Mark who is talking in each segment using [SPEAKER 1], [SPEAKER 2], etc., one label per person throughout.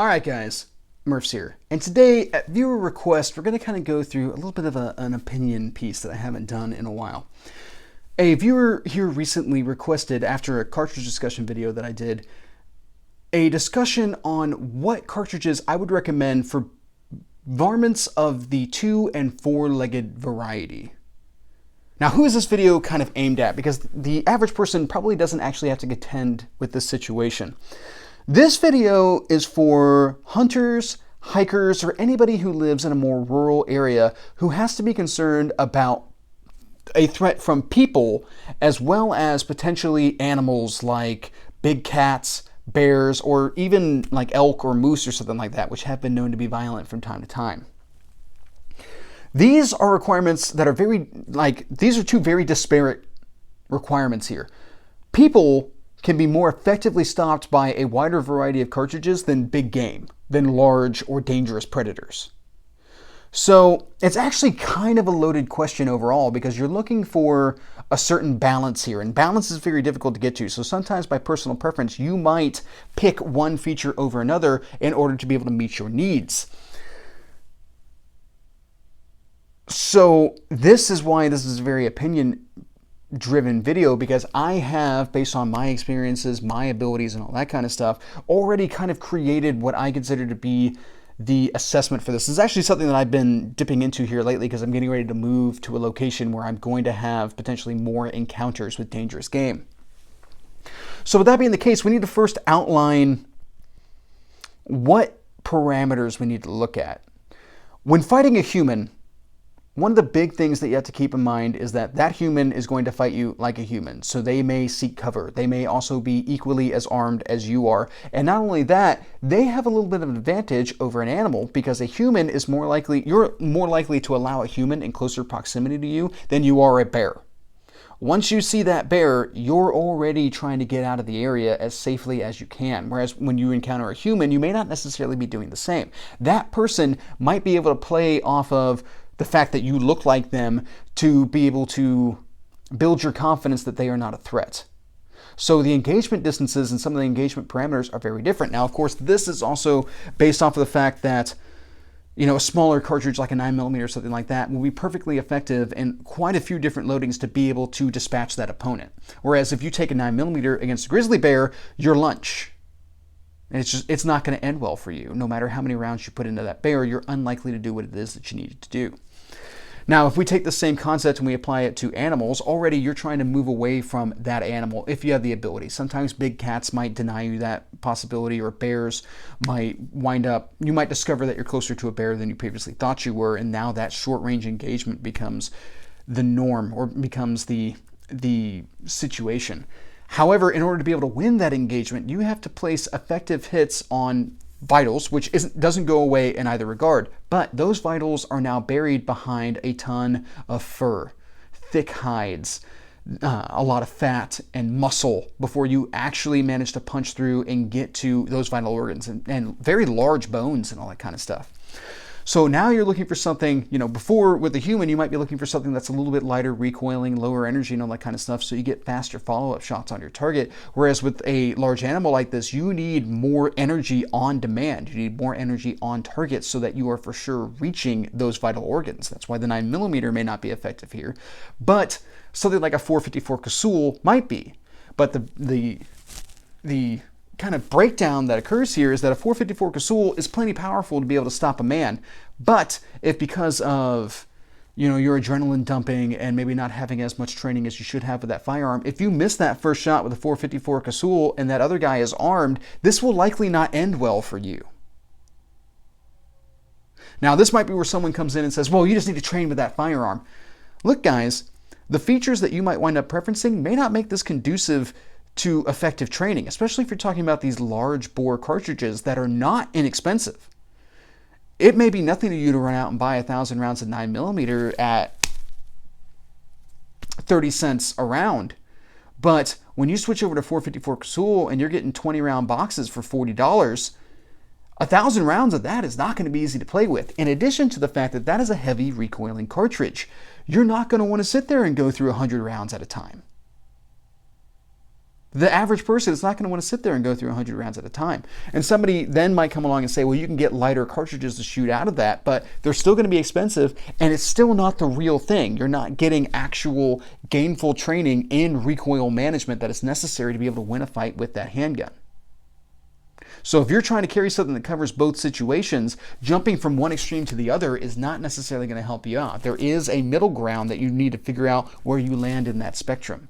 [SPEAKER 1] Alright guys, Murphs here, and today at viewer request we're going to kind of go through a little bit of an opinion piece that I haven't done in a while. A viewer here recently requested, after a cartridge discussion video that I did, a discussion on what cartridges I would recommend for varmints of the 2- and 4-legged variety. Now, who is this video kind of aimed at? Because the average person probably doesn't actually have to contend with this situation. This video is for hunters, hikers, or anybody who lives in a more rural area who has to be concerned about a threat from people as well as potentially animals like big cats, bears, or even like elk or moose or something like that, which have been known to be violent from time to time. These are requirements that are these are two very disparate requirements here. People can be more effectively stopped by a wider variety of cartridges than big game, than large or dangerous predators. So it's actually kind of a loaded question overall because you're looking for a certain balance here, and balance is very difficult to get to. So sometimes by personal preference, you might pick one feature over another in order to be able to meet your needs. So this is why this is a very opinion-driven video, because I have, based on my experiences, my abilities, and all that kind of stuff, already kind of created what I consider to be the assessment for this. This is actually something that I've been dipping into here lately because I'm getting ready to move to a location where I'm going to have potentially more encounters with dangerous game. So with that being the case, we need to first outline what parameters we need to look at. When fighting a human, one of the big things that you have to keep in mind is that that human is going to fight you like a human. So they may seek cover. They may also be equally as armed as you are. And not only that, they have a little bit of an advantage over an animal because a human is you're more likely to allow a human in closer proximity to you than you are a bear. Once you see that bear, you're already trying to get out of the area as safely as you can. Whereas when you encounter a human, you may not necessarily be doing the same. That person might be able to play off of the fact that you look like them to be able to build your confidence that they are not a threat. So the engagement distances and some of the engagement parameters are very different. Now, of course, this is also based off of the fact that, you know, a smaller cartridge like a 9mm or something like that will be perfectly effective in quite a few different loadings to be able to dispatch that opponent. Whereas if you take a 9mm against a grizzly bear, you're lunch. And it's not going to end well for you. No matter how many rounds you put into that bear, you're unlikely to do what it is that you needed to do. Now, if we take the same concept and we apply it to animals, already you're trying to move away from that animal if you have the ability. Sometimes big cats might deny you that possibility, or bears might you might discover that you're closer to a bear than you previously thought you were, and now that short-range engagement becomes the norm or becomes the situation. However, in order to be able to win that engagement, you have to place effective hits on vitals, which doesn't go away in either regard, but those vitals are now buried behind a ton of fur, thick hides, a lot of fat and muscle before you actually manage to punch through and get to those vital organs, and very large bones and all that kind of stuff. So now you're looking for something, you know, before with the human, you might be looking for something that's a little bit lighter, recoiling, lower energy, and all that kind of stuff, so you get faster follow-up shots on your target. Whereas with a large animal like this, you need more energy on demand. You need more energy on target so that you are for sure reaching those vital organs. That's why the 9mm may not be effective here, but something like a 454 Casull might be. But the kind of breakdown that occurs here is that a 454 Casull is plenty powerful to be able to stop a man, but if because of, you know, your adrenaline dumping and maybe not having as much training as you should have with that firearm, if you miss that first shot with a 454 Casull and that other guy is armed, this will likely not end well for you. Now, this might be where someone comes in and says, well, you just need to train with that firearm. Look, guys, the features that you might wind up preferencing may not make this conducive to effective training, especially if you're talking about these large bore cartridges that are not inexpensive. It may be nothing to you to run out and buy 1,000 rounds of 9mm at 30 cents a round, but when you switch over to 454 Casull and you're getting 20-round boxes for $40, 1,000 rounds of that is not going to be easy to play with. In addition to the fact that that is a heavy recoiling cartridge, you're not going to want to sit there and go through 100 rounds at a time. The average person is not going to want to sit there and go through 100 rounds at a time. And somebody then might come along and say, well, you can get lighter cartridges to shoot out of that, but they're still going to be expensive, and it's still not the real thing. You're not getting actual gainful training in recoil management that is necessary to be able to win a fight with that handgun. So if you're trying to carry something that covers both situations, jumping from one extreme to the other is not necessarily going to help you out. There is a middle ground that you need to figure out where you land in that spectrum.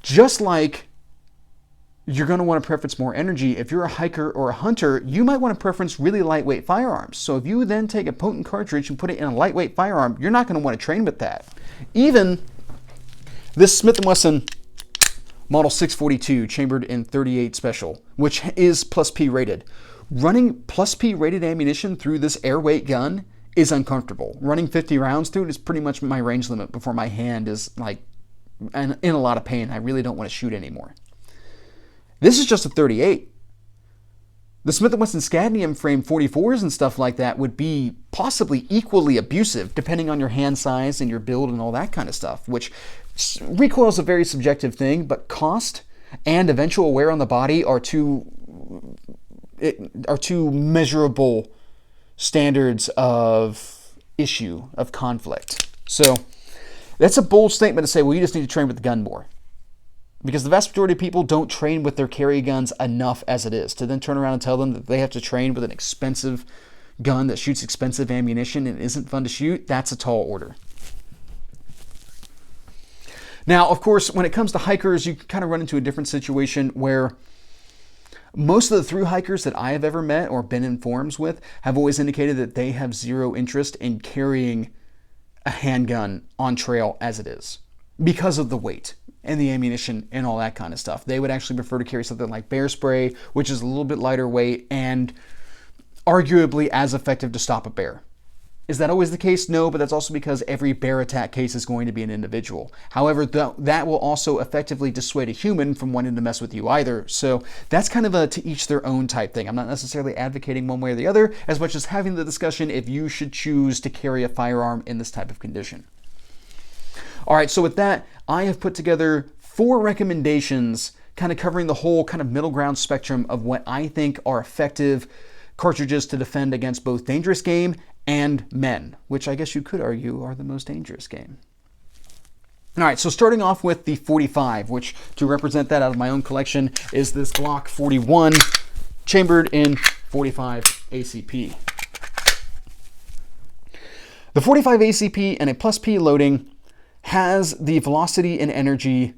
[SPEAKER 1] Just like you're going to want to preference more energy, if you're a hiker or a hunter, you might want to preference really lightweight firearms. So if you then take a potent cartridge and put it in a lightweight firearm, you're not going to want to train with that. Even this Smith & Wesson Model 642 chambered in .38 Special, which is plus P rated. Running plus P rated ammunition through this airweight gun is uncomfortable. Running 50 rounds through it is pretty much my range limit before my hand is like in a lot of pain. I really don't want to shoot anymore. This is just a .38. The Smith & Wesson Scadnium frame 44s and stuff like that would be possibly equally abusive depending on your hand size and your build and all that kind of stuff, which recoil is a very subjective thing, but cost and eventual wear on the body are two measurable standards of issue, of conflict. So that's a bold statement to say, well, you just need to train with the gun more. Because the vast majority of people don't train with their carry guns enough as it is. To then turn around and tell them that they have to train with an expensive gun that shoots expensive ammunition and isn't fun to shoot, that's a tall order. Now, of course, when it comes to hikers, you kind of run into a different situation where most of the thru hikers that I have ever met or been in forums with have always indicated that they have zero interest in carrying a handgun on trail as it is because of the weight and the ammunition and all that kind of stuff. They would actually prefer to carry something like bear spray, which is a little bit lighter weight and arguably as effective to stop a bear. Is that always the case? No, but that's also because every bear attack case is going to be an individual. However, that will also effectively dissuade a human from wanting to mess with you either. So that's kind of a to each their own type thing. I'm not necessarily advocating one way or the other as much as having the discussion if you should choose to carry a firearm in this type of condition. All right, so with that, I have put together 4 recommendations kind of covering the whole kind of middle ground spectrum of what I think are effective cartridges to defend against both dangerous game and men, which I guess you could argue are the most dangerous game. All right, so starting off with the 45, which to represent that out of my own collection is this Glock 41 chambered in 45 ACP. The 45 ACP and a plus P loading has the velocity and energy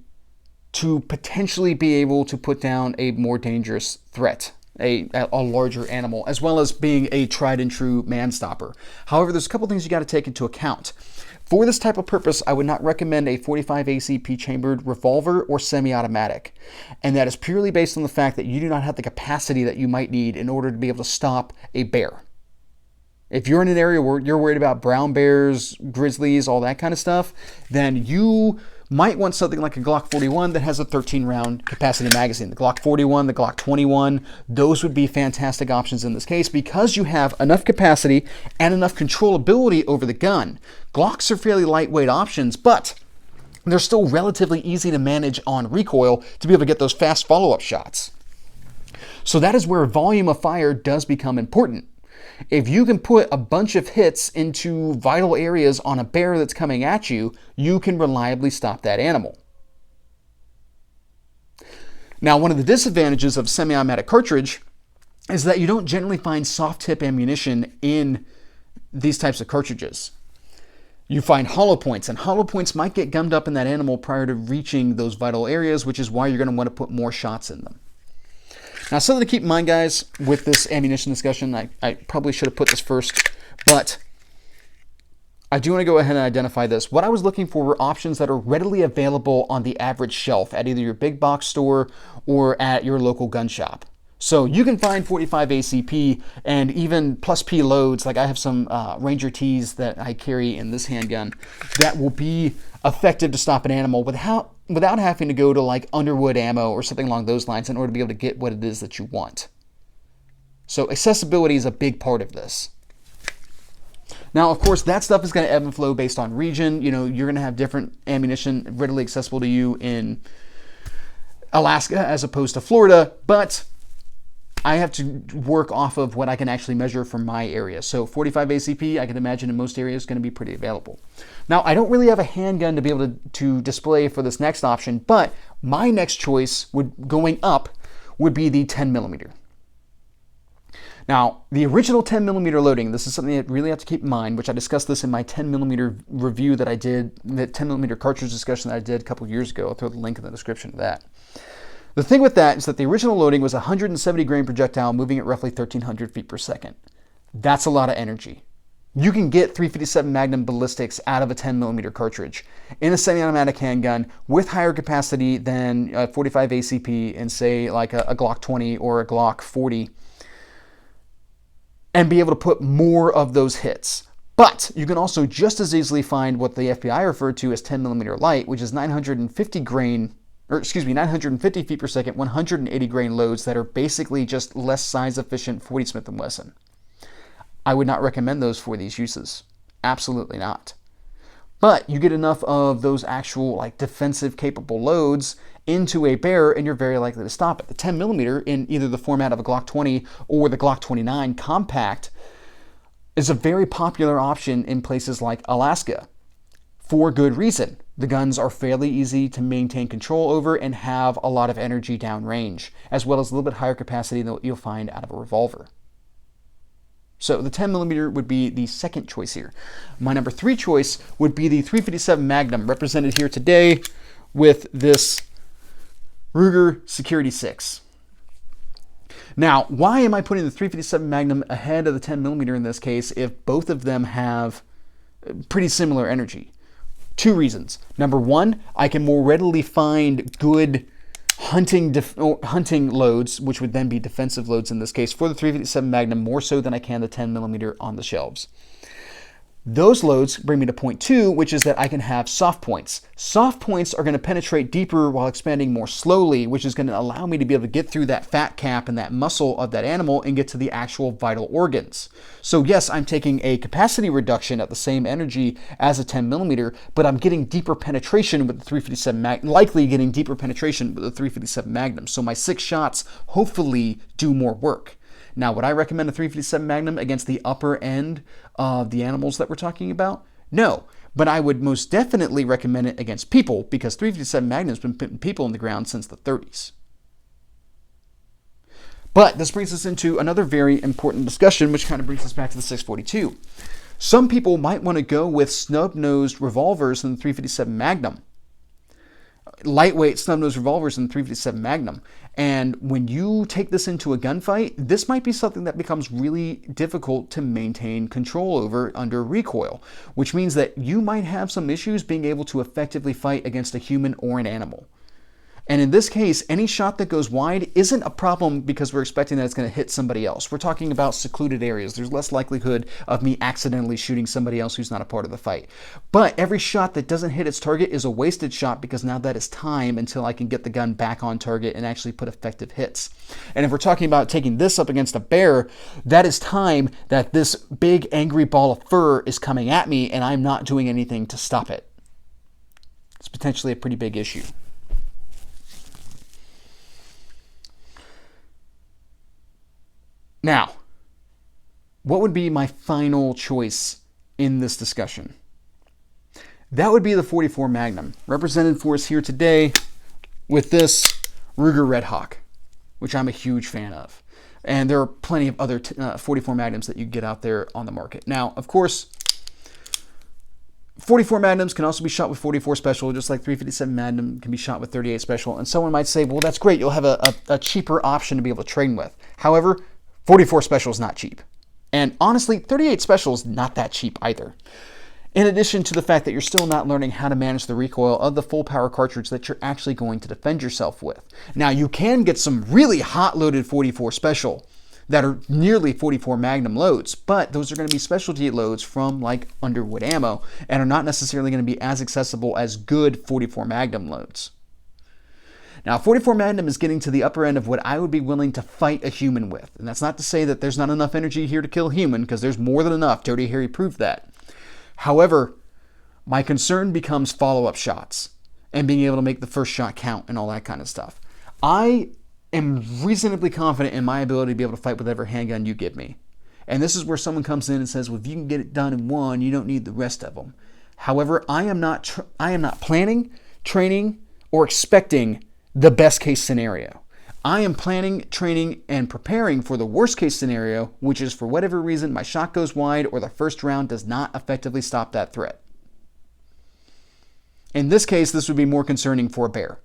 [SPEAKER 1] to potentially be able to put down a more dangerous threat, a larger animal, as well as being a tried and true man stopper. However, there's a couple things you got to take into account. For this type of purpose, I would not recommend a 45 ACP chambered revolver or semi-automatic. And that is purely based on the fact that you do not have the capacity that you might need in order to be able to stop a bear. If you're in an area where you're worried about brown bears, grizzlies, all that kind of stuff, then you might want something like a Glock 41 that has a 13-round capacity magazine. The Glock 41, the Glock 21, those would be fantastic options in this case because you have enough capacity and enough controllability over the gun. Glocks are fairly lightweight options, but they're still relatively easy to manage on recoil to be able to get those fast follow-up shots. So that is where volume of fire does become important. If you can put a bunch of hits into vital areas on a bear that's coming at you, you can reliably stop that animal. Now, one of the disadvantages of semi-automatic cartridge is that you don't generally find soft tip ammunition in these types of cartridges. You find hollow points, and hollow points might get gummed up in that animal prior to reaching those vital areas, which is why you're going to want to put more shots in them. Now, something to keep in mind, guys, with this ammunition discussion, I probably should have put this first, but I do want to go ahead and identify this. What I was looking for were options that are readily available on the average shelf at either your big box store or at your local gun shop. So you can find 45 ACP and even plus P loads, like I have some Ranger Ts that I carry in this handgun that will be effective to stop an animal without having to go to like Underwood ammo or something along those lines in order to be able to get what it is that you want. So accessibility is a big part of this. Now, of course, that stuff is going to ebb and flow based on region. You know, you're going to have different ammunition readily accessible to you in Alaska as opposed to Florida, but I have to work off of what I can actually measure from my area. So 45 ACP, I can imagine in most areas is going to be pretty available. Now, I don't really have a handgun to be able to display for this next option, but my next choice going up would be the 10 millimeter. Now, the original 10 millimeter loading, this is something that you really have to keep in mind, which I discussed this in my 10 millimeter review that I did, the 10 millimeter cartridge discussion that I did a couple years ago. I'll throw the link in the description of that. The thing with that is that the original loading was a 170 grain projectile moving at roughly 1,300 feet per second. That's a lot of energy. You can get 357 Magnum ballistics out of a 10 millimeter cartridge in a semi-automatic handgun with higher capacity than 45 ACP and say like a Glock 20 or a Glock 40, and be able to put more of those hits. But you can also just as easily find what the FBI referred to as 10 millimeter light, which is 950 feet per second, 180 grain loads that are basically just less size efficient 40 Smith & Wesson. I would not recommend those for these uses. Absolutely not. But you get enough of those actual like defensive capable loads into a bear and you're very likely to stop it. The 10 millimeter in either the format of a Glock 20 or the Glock 29 compact is a very popular option in places like Alaska for good reason. The guns are fairly easy to maintain control over and have a lot of energy downrange, as well as a little bit higher capacity than what you'll find out of a revolver. So the 10 millimeter would be the second choice here. My number 3 choice would be the 357 Magnum, represented here today with this Ruger Security 6. Now, why am I putting the 357 Magnum ahead of the 10 millimeter in this case if both of them have pretty similar energy? 2 reasons. Number 1, I can more readily find good hunting loads, which would then be defensive loads in this case, for the 357 Magnum more so than I can the 10 millimeter on the shelves. Those loads bring me to point 2, which is that I can have soft points. Soft points are going to penetrate deeper while expanding more slowly, which is going to allow me to be able to get through that fat cap and that muscle of that animal and get to the actual vital organs. So yes, I'm taking a capacity reduction at the same energy as a 10 millimeter, but I'm getting deeper penetration with the 357 Magnum, likely getting deeper penetration with the 357 Magnum. So my 6 shots hopefully do more work. Now, would I recommend a 357 Magnum against the upper end of the animals that we're talking about? No, but I would most definitely recommend it against people because 357 Magnum has been putting people in the ground since the 30s. But this brings us into another very important discussion, which kind of brings us back to the 642. Some people might want to go with snub-nosed revolvers in the 357 Magnum. Lightweight snub-nosed revolvers in the 357 Magnum. And when you take this into a gunfight, this might be something that becomes really difficult to maintain control over under recoil, which means that you might have some issues being able to effectively fight against a human or an animal. And in this case, any shot that goes wide isn't a problem because we're expecting that it's going to hit somebody else. We're talking about secluded areas. There's less likelihood of me accidentally shooting somebody else who's not a part of the fight. But every shot that doesn't hit its target is a wasted shot because now that is time until I can get the gun back on target and actually put effective hits. And if we're talking about taking this up against a bear, that is time that this big angry ball of fur is coming at me and I'm not doing anything to stop it. It's potentially a pretty big issue. Now, what would be my final choice in this discussion? That would be the 44 Magnum, represented for us here today with this Ruger Red Hawk, which I'm a huge fan of. And there are plenty of other 44 Magnums that you get out there on the market. Now, of course, 44 Magnums can also be shot with 44 Special, just like 357 Magnum can be shot with 38 Special. And someone might say, well, that's great. You'll have a cheaper option to be able to train with. However, 44 Special is not cheap. And honestly, 38 Special is not that cheap either. In addition to the fact that you're still not learning how to manage the recoil of the full power cartridge that you're actually going to defend yourself with. Now, you can get some really hot loaded 44 Special that are nearly 44 Magnum loads, but those are going to be specialty loads from like Underwood Ammo and are not necessarily going to be as accessible as good 44 Magnum loads. Now, 44 Magnum is getting to the upper end of what I would be willing to fight a human with. And that's not to say that there's not enough energy here to kill a human, because there's more than enough. Dirty Harry proved that. However, my concern becomes follow-up shots and being able to make the first shot count and all that kind of stuff. I am reasonably confident in my ability to be able to fight with whatever handgun you give me. And this is where someone comes in and says, well, if you can get it done in one, you don't need the rest of them. However, I am not planning, training, or expecting the best case scenario. I am planning, training, and preparing for the worst case scenario, which is for whatever reason my shot goes wide or the first round does not effectively stop that threat. In this case, this would be more concerning for a bear.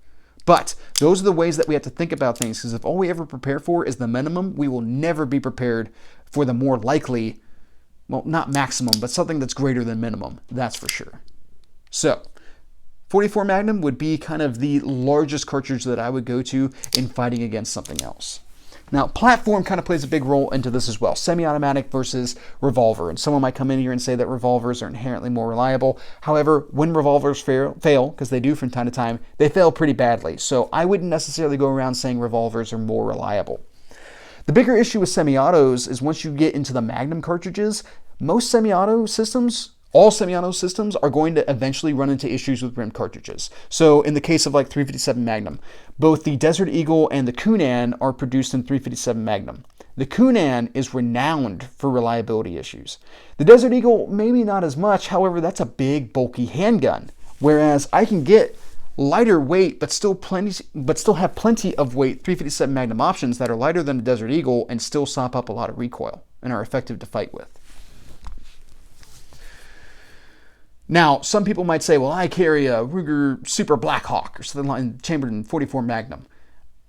[SPEAKER 1] But those are the ways that we have to think about things, because if all we ever prepare for is the minimum, we will never be prepared for the more likely, well, not maximum, but something that's greater than minimum. That's for sure. So 44 Magnum would be kind of the largest cartridge that I would go to in fighting against something else. Now, platform kind of plays a big role into this as well. Semi-automatic versus revolver. And someone might come in here and say that revolvers are inherently more reliable. However, when revolvers fail, because they do from time to time, they fail pretty badly. So I wouldn't necessarily go around saying revolvers are more reliable. The bigger issue with semi-autos is once you get into the Magnum cartridges, most semi-auto systems, all semi-auto systems are going to eventually run into issues with rimmed cartridges. So in the case of like 357 Magnum, both the Desert Eagle and the Coonan are produced in 357 Magnum. The Coonan is renowned for reliability issues. The Desert Eagle, maybe not as much, however, that's a big, bulky handgun. Whereas I can get lighter weight, but still have plenty of weight 357 Magnum options that are lighter than the Desert Eagle and still sop up a lot of recoil and are effective to fight with. Now, some people might say, well, I carry a Ruger Super Blackhawk or something like chambered in 44 Magnum.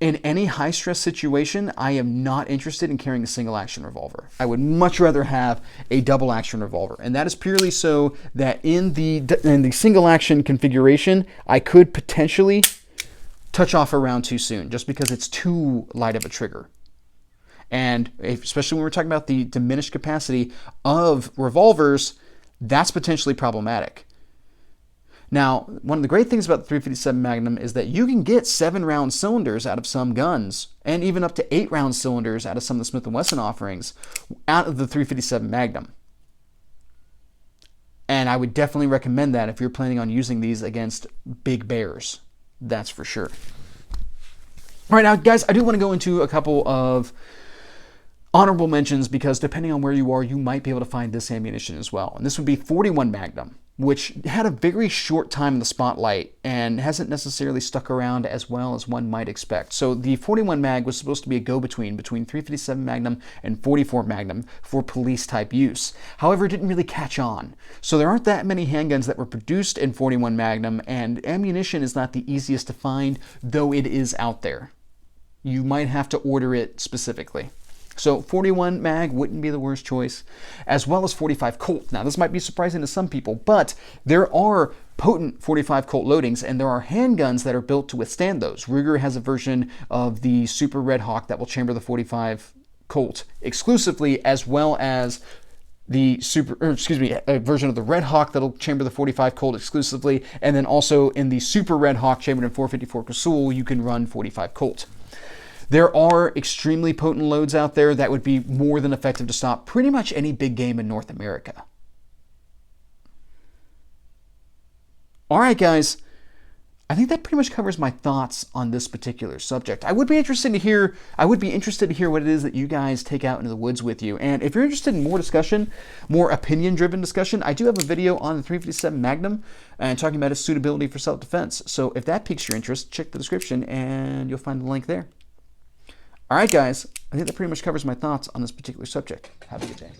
[SPEAKER 1] In any high-stress situation, I am not interested in carrying a single-action revolver. I would much rather have a double-action revolver, and that is purely so that in the single-action configuration, I could potentially touch off a round too soon, just because it's too light of a trigger. And especially when we're talking about the diminished capacity of revolvers, that's potentially problematic. Now, one of the great things about the 357 Magnum is that you can get 7-round cylinders out of some guns, and even up to 8-round cylinders out of some of the Smith & Wesson offerings out of the 357 Magnum. And I would definitely recommend that if you're planning on using these against big bears. That's for sure. All right, now, guys, I do want to go into a couple of honorable mentions, because depending on where you are, you might be able to find this ammunition as well. And this would be 41 Magnum, which had a very short time in the spotlight and hasn't necessarily stuck around as well as one might expect. So the 41 Mag was supposed to be a go-between between 357 Magnum and 44 Magnum for police type use. However, it didn't really catch on. So there aren't that many handguns that were produced in 41 Magnum, and ammunition is not the easiest to find, though it is out there. You might have to order it specifically. So 41 Mag wouldn't be the worst choice, as well as 45 Colt. Now, this might be surprising to some people, but there are potent 45 Colt loadings, and there are handguns that are built to withstand those. Ruger has a version of the Super Red Hawk that will chamber the 45 Colt exclusively, as well as a version of the Red Hawk that'll chamber the 45 Colt exclusively, and then also in the Super Red Hawk chambered in 454 Casull, you can run 45 Colt. There are extremely potent loads out there that would be more than effective to stop pretty much any big game in North America. All right, guys. I think that pretty much covers my thoughts on this particular subject. I would be interested to hear what it is that you guys take out into the woods with you. And if you're interested in more discussion, more opinion-driven discussion, I do have a video on the 357 Magnum and talking about its suitability for self-defense. So if that piques your interest, check the description and you'll find the link there. All right, guys, I think that pretty much covers my thoughts on this particular subject. Have a good day.